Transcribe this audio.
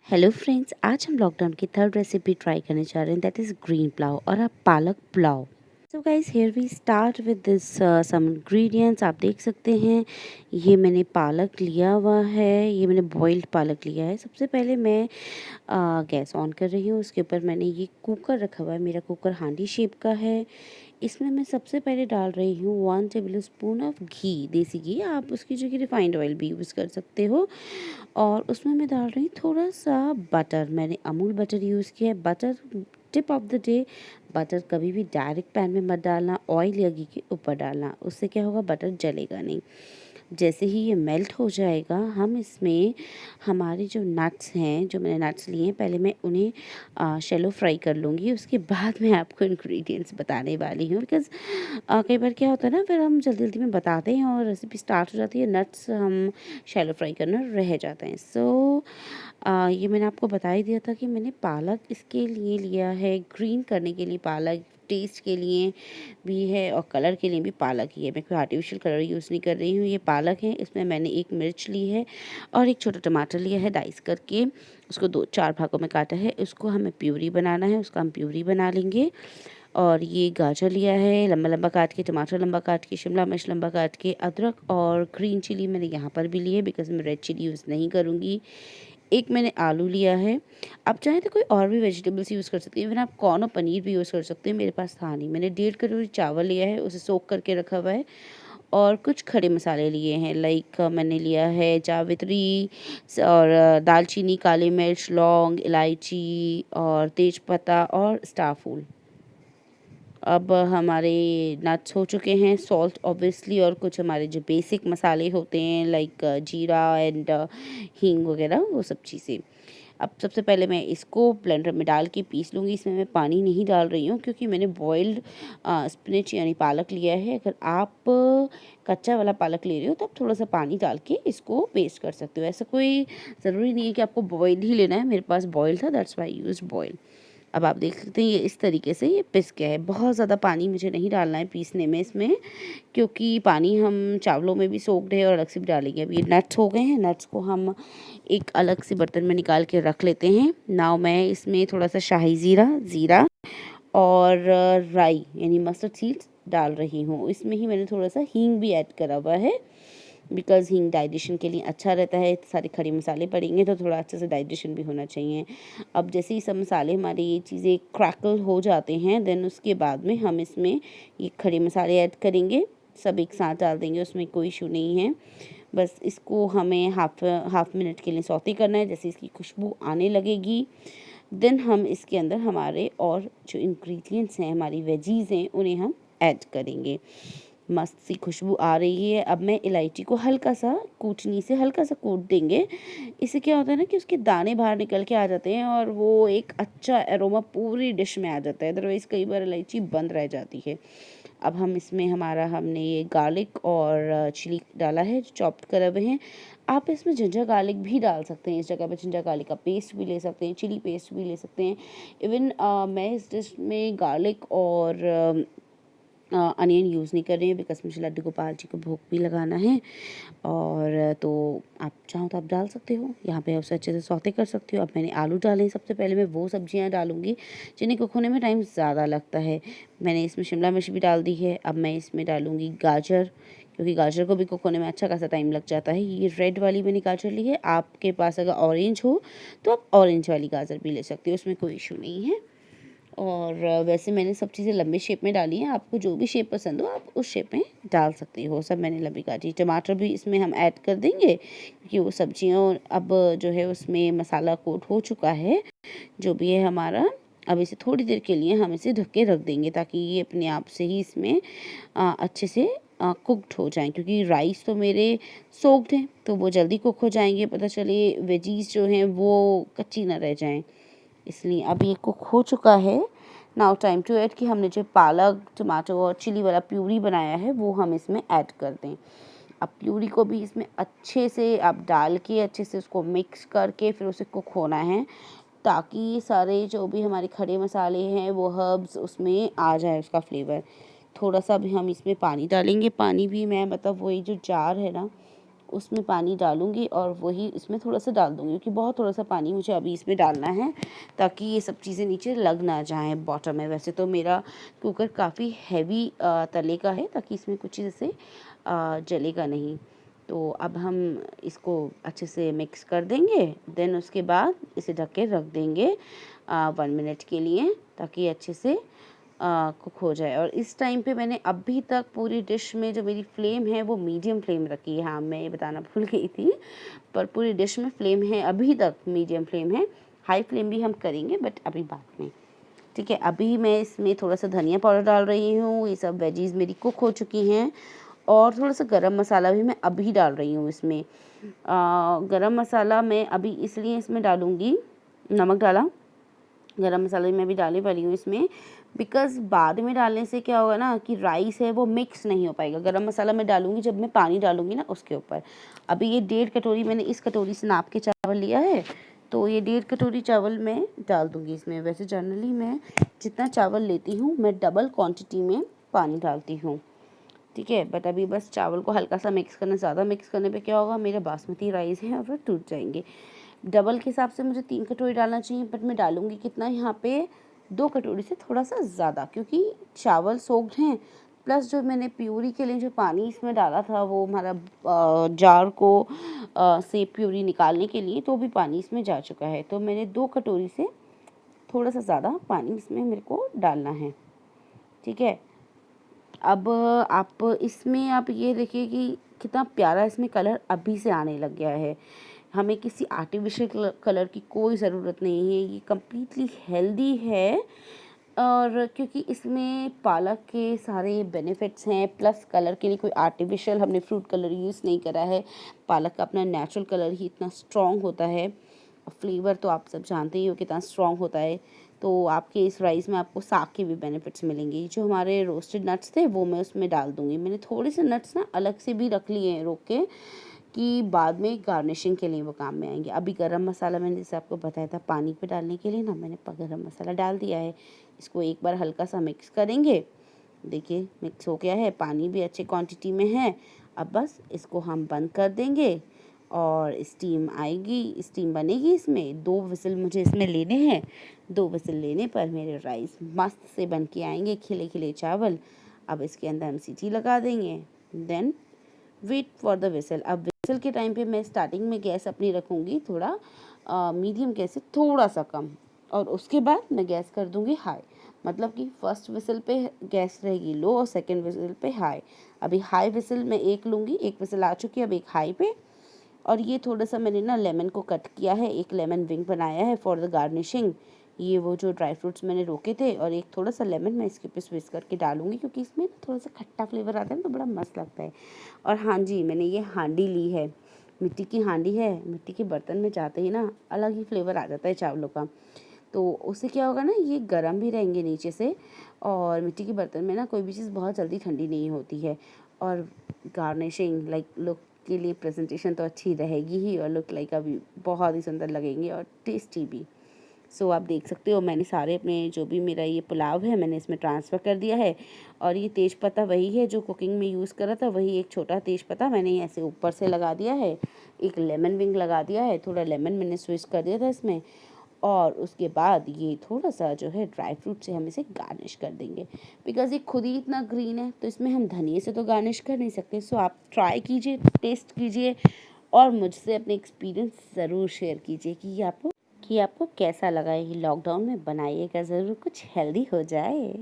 Hello friends, आज हम lockdown की थर्ड रेसिपी ट्राई करने जा रहे हैं, दैट इज़ ग्रीन पुलाव और पालक pulao. So guys, here we start with this some ingredients. आप देख सकते हैं, ये मैंने पालक लिया हुआ है, ये मैंने बॉइल्ड पालक लिया है। सबसे पहले मैं गैस ऑन कर रही हूँ। उसके ऊपर मैंने ये कुकर रखा हुआ है, मेरा कुकर हांडी शेप का है। इसमें मैं सबसे पहले डाल रही हूँ 1 टेबल स्पून ऑफ घी, देसी घी। आप उसकी जगह रिफाइंड ऑयल भी यूज़ कर सकते हो। और उसमें मैं डाल रही हूँ थोड़ा सा बटर। मैंने अमूल बटर यूज़ किया है। Butter tip of the day, butter कभी भी डायरेक्ट पैन में मत डालना, ऑयल या घी के ऊपर डालना। उससे क्या होगा, बटर जलेगा नहीं। जैसे ही ये मेल्ट हो जाएगा, हम इसमें हमारे जो नट्स हैं, जो मैंने नट्स लिए हैं, पहले मैं उन्हें शैलो फ्राई कर लूँगी। उसके बाद मैं आपको इंग्रेडिएंट्स बताने वाली हूँ। बिकॉज़ कई बार क्या होता है ना, फिर हम जल्दी जल्दी में बताते हैं और रेसिपी स्टार्ट हो जाती है, नट्स हम शैलो फ्राई करना रह जाते हैं। ये मैंने आपको बता ही दिया था कि मैंने पालक इसके लिए लिया है, ग्रीन करने के लिए पालक, टेस्ट के लिए भी है और कलर के लिए भी पालक ही है। मैं कोई आर्टिफिशियल कलर यूज़ नहीं कर रही हूँ। ये पालक है, इसमें मैंने एक मिर्च ली है और एक छोटा टमाटर लिया है, डाइस करके उसको 2-4 भागों में काटा है। उसको हमें प्यूरी बनाना है, उसका हम प्यूरी बना लेंगे। और ये गाजर लिया है लंबा लंबा काट के, टमाटर लंबा काट के, शिमला मिर्च लंबा काट के, अदरक और ग्रीन चिली मैंने यहाँ पर भी ली है बिकॉज़ मैं रेड चिली यूज़ नहीं करूँगी। एक मैंने आलू लिया है। आप चाहें तो कोई और भी वेजिटेबल्स यूज़ कर सकते हैं, इवन आप कॉर्न और पनीर भी यूज़ कर सकते हैं। मेरे पास था नहीं। मैंने 1.5 कटोरी चावल लिया है, उसे सोक करके रखा हुआ है। और कुछ खड़े मसाले लिए हैं, लाइक मैंने लिया है जावित्री और दालचीनी, काली मिर्च, लौंग, इलायची और तेज़पत्ता और स्टार फूल। अब हमारे नट्स हो चुके हैं, सॉल्ट ऑब्वियसली, और कुछ हमारे जो बेसिक मसाले होते हैं लाइक जीरा एंड हींग वगैरह, वो सब चीज़ें। अब सबसे पहले मैं इसको ब्लेंडर में डाल के पीस लूँगी। इसमें मैं पानी नहीं डाल रही हूँ क्योंकि मैंने बॉइल्ड स्पिनच यानी पालक लिया है। अगर आप कच्चा वाला पालक ले रहे हो तो आप थोड़ा सा पानी डाल के इसको पेस्ट कर सकते हो। ऐसा कोई ज़रूरी नहीं है कि आपको बॉइल्ड ही लेना है। मेरे पास बॉइल्ड था, that's why I used boiled. अब आप देख सकते हैं ये इस तरीके से ये पिस गया है। बहुत ज़्यादा पानी मुझे नहीं डालना है पीसने में इसमें, क्योंकि पानी हम चावलों में भी सोक्ड है और अलग से भी डालेंगे। अब ये नट्स हो गए हैं, नट्स को हम एक अलग से बर्तन में निकाल के रख लेते हैं। नाउ मैं इसमें थोड़ा सा शाही ज़ीरा और राई यानी मस्टर्ड सीड्स डाल रही हूँ। इसमें ही मैंने थोड़ा सा हींग भी ऐड करा हुआ है बिकॉज़ हींग डाइजेशन के लिए अच्छा रहता है। सारे खड़े मसाले पड़ेंगे तो थोड़ा अच्छे से डाइजेशन भी होना चाहिए। अब जैसे ही सब मसाले हमारे ये चीज़ें क्रैकल हो जाते हैं, देन उसके बाद में हम इसमें ये खड़े मसाले ऐड करेंगे। सब एक साथ डाल देंगे, उसमें कोई इशू नहीं है। बस इसको हमें हाफ मिनट के लिए सौते करना है। जैसे इसकी खुशबू आने लगेगी, देन हम इसके अंदर हमारे और जो इंग्रेडिएंट्स हैं, हमारी वेजीज़ हैं, उन्हें हम ऐड करेंगे। मस्त सी खुशबू आ रही है। अब मैं इलायची को हल्का सा कूटनी से हल्का सा कूट देंगे। इससे क्या होता है ना कि उसके दाने बाहर निकल के आ जाते हैं और वो एक अच्छा एरोमा पूरी डिश में आ जाता है। अदरवाइज़ कई बार इलायची बंद रह जाती है। अब हम इसमें हमने ये गार्लिक और चिली डाला है जो चॉप्ड करे हुए हैं। आप इसमें जिंजर गार्लिक भी डाल सकते हैं। इस जगह पे जिंजर गार्लिक का पेस्ट भी ले सकते हैं, चिली पेस्ट भी ले सकते हैं। इवन मैं इस डिश में गार्लिक और अनियन यूज़ नहीं कर रही हूँ बिकॉज़ मुझे लड्डू गोपाल जी को भोग भी लगाना है। और तो आप चाहो तो आप डाल सकते हो, यहाँ पे उसे अच्छे से सौते कर सकते हो। अब मैंने आलू डाले। सबसे पहले मैं वो सब्जियाँ डालूँगी जिन्हें कुक होने में टाइम ज़्यादा लगता है। मैंने इसमें शिमला मिर्च भी डाल दी है। अब मैं इसमें डालूँगी गाजर, क्योंकि गाजर को भी कुक होने में अच्छा खासा टाइम लग जाता है। ये रेड वाली मैंने गाजर ली है। आपके पास अगर ऑरेंज हो तो आप ऑरेंज वाली गाजर भी ले सकते हो, उसमें कोई इशू नहीं है। और वैसे मैंने सब चीज़ें लंबे शेप में डाली हैं। आपको जो भी शेप पसंद हो आप उस शेप में डाल सकते हो। सब मैंने लंबी काटी। टमाटर भी इसमें हम ऐड कर देंगे क्योंकि वो सब्जियां अब जो है उसमें मसाला कोट हो चुका है जो भी है हमारा। अब इसे थोड़ी देर के लिए हम इसे ढक के रख देंगे ताकि ये अपने आप से ही इसमें अच्छे से कुक्ड हो जाएं, क्योंकि राइस तो मेरे सोक्ड हैं तो वो जल्दी कुक हो जाएंगे। पता चले वेजीज जो हैं वो कच्ची ना रह जाएं, इसलिए अब ये कुक हो चुका है। नाउ टाइम टू ऐड कि हमने जो पालक, टमाटो और चिली वाला प्यूरी बनाया है वो हम इसमें ऐड कर दें। अब प्यूरी को भी इसमें अच्छे से आप डाल के अच्छे से उसको मिक्स करके फिर उसे कुक होना है ताकि सारे जो भी हमारे खड़े मसाले हैं वो हर्ब्स उसमें आ जाए, उसका फ्लेवर। थोड़ा सा भी हम इसमें पानी डालेंगे। पानी भी मैं मतलब वही जो जार है ना उसमें पानी डालूँगी और वही इसमें थोड़ा सा डाल दूँगी, क्योंकि बहुत थोड़ा सा पानी मुझे अभी इसमें डालना है ताकि ये सब चीज़ें नीचे लग ना जाएँ बॉटम में। वैसे तो मेरा कुकर काफ़ी हैवी तले का है, ताकि इसमें कुछ चीज़ से जलेगा नहीं। तो अब हम इसको अच्छे से मिक्स कर देंगे, देन उसके बाद इसे ढक के रख देंगे 1 मिनट के लिए, ताकि अच्छे से कुक हो जाए। और इस टाइम पे मैंने अभी तक पूरी डिश में जो मेरी फ्लेम है वो मीडियम फ्लेम रखी है। हाँ, मैं ये बताना भूल गई थी, पर पूरी डिश में फ्लेम है अभी तक मीडियम फ्लेम है। हाई फ्लेम भी हम करेंगे बट अभी बाद में, ठीक है। अभी मैं इसमें थोड़ा सा धनिया पाउडर डाल रही हूँ, ये सब वेजीज़ मेरी कुक हो चुकी हैं। और थोड़ा सा गरम मसाला भी मैं अभी डाल रही हूँ इसमें। गरम मसाला मैं अभी इसलिए इसमें डालूँगी, नमक डाला, गरम मसाला भी मैं भी डालने वाली हूँ इसमें, बिकॉज़ बाद में डालने से क्या होगा ना कि राइस है वो मिक्स नहीं हो पाएगा। गरम मसाला मैं डालूँगी जब मैं पानी डालूँगी ना उसके ऊपर। अभी ये 1.5 कटोरी मैंने इस कटोरी से नाप के चावल लिया है, तो ये 1.5 कटोरी चावल मैं डाल दूँगी इसमें। वैसे जनरली मैं जितना चावल लेती हूँ मैं डबल क्वांटिटी में पानी डालती हूँ, ठीक है। बट अभी बस चावल को हल्का सा मिक्स करना, ज़्यादा मिक्स करने पे क्या होगा, मेरे बासमती राइस हैं और वो टूट जाएंगे। डबल के हिसाब से मुझे 3 कटोरी डालना चाहिए, बट मैं डालूँगी कितना यहाँ पे 2 कटोरी से थोड़ा सा ज़्यादा, क्योंकि चावल सोक्ड हैं, प्लस जो मैंने प्यूरी के लिए जो पानी इसमें डाला था वो हमारा जार को से प्यूरी निकालने के लिए, तो भी पानी इसमें जा चुका है। तो मैंने 2 कटोरी से थोड़ा सा ज़्यादा पानी इसमें मेरे को डालना है, ठीक है। अब आप इसमें आप ये देखिए कि कितना प्यारा इसमें कलर अभी से आने लग गया है। हमें किसी आर्टिफिशियल कलर की कोई ज़रूरत नहीं है, ये कम्प्लीटली हेल्दी है। और क्योंकि इसमें पालक के सारे बेनिफिट्स हैं, प्लस कलर के लिए कोई आर्टिफिशियल हमने फ्रूट कलर यूज़ नहीं करा है। पालक का अपना नेचुरल कलर ही इतना स्ट्रॉन्ग होता है, फ्लेवर तो आप सब जानते ही हो कितना स्ट्रॉन्ग होता है। तो आपके इस राइस में आपको साग के भी बेनिफिट्स मिलेंगे। जो हमारे रोस्टेड नट्स थे वो मैं उसमें डाल दूँगी। मैंने थोड़े से नट्स ना अलग से भी रख लिए हैं रोक के, कि बाद में गार्निशिंग के लिए वो काम में आएंगे। अभी गरम मसाला मैंने जैसे आपको बताया था पानी पे डालने के लिए ना, मैंने गरम मसाला डाल दिया है। इसको एक बार हल्का सा मिक्स करेंगे। देखिए मिक्स हो गया है, पानी भी अच्छे क्वांटिटी में है। अब बस इसको हम बंद कर देंगे और स्टीम आएगी, स्टीम बनेगी इसमें। 2 विसिल मुझे इसमें लेने हैं। 2 विसिल लेने पर मेरे राइस मस्त से बन के आएंगे, खिले खिले चावल। अब इसके अंदर हम सीटी लगा देंगे, then wait for the whistle. अब विसल के टाइम पे मैं स्टार्टिंग में गैस अपनी रखूँगी थोड़ा मीडियम गैस से थोड़ा सा कम, और उसके बाद मैं गैस कर दूँगी हाई। मतलब कि फर्स्ट विसल पे गैस रहेगी लो और सेकंड विसल पे हाई। अभी हाई विसल मैं एक लूँगी, एक विसल आ चुकी है, अब एक हाई पे। और ये थोड़ा सा मैंने ना लेमन को कट किया है, एक लेमन विंग बनाया है फॉर द गार्निशिंग। ये वो जो ड्राई फ्रूट्स मैंने रोके थे, और एक थोड़ा सा लेमन मैं इसके ऊपर स्विच करके डालूंगी, क्योंकि इसमें थोड़ा सा खट्टा फ्लेवर आता है ना, तो बड़ा मस्त लगता है। और हाँ जी, मैंने ये हांडी ली है, मिट्टी की हांडी है। मिट्टी के बर्तन में जाते ही ना अलग ही फ्लेवर आ जाता है चावलों का। तो उससे क्या होगा ना, ये गर्म भी रहेंगे नीचे से, और मिट्टी के बर्तन में ना कोई भी चीज़ बहुत जल्दी ठंडी नहीं होती है। और गार्निशिंग लाइक लुक के लिए प्रेजेंटेशन तो अच्छी रहेगी ही, और लुक लाइक अभी बहुत ही सुंदर लगेंगे और टेस्टी भी। सो आप देख सकते हो मैंने सारे अपने जो भी मेरा ये पुलाव है मैंने इसमें ट्रांसफ़र कर दिया है। और ये तेज़पत्ता वही है जो कुकिंग में यूज़ करा था, वही एक छोटा तेज़पत्ता मैंने ऐसे ऊपर से लगा दिया है। एक लेमन विंग लगा दिया है, थोड़ा लेमन मैंने स्विच कर दिया था इसमें। और उसके बाद ये थोड़ा सा जो है ड्राई फ्रूट से हम इसे गार्निश कर देंगे, बिकॉज़ ये खुद ही इतना ग्रीन है, तो इसमें हम धनिए से तो गार्निश कर नहीं सकते। सो आप ट्राई कीजिए, टेस्ट कीजिए, और मुझसे अपने एक्सपीरियंस ज़रूर शेयर कीजिए कि आपको कैसा लगा। ये लॉकडाउन में बनाइएगा ज़रूर, कुछ हेल्दी हो जाए।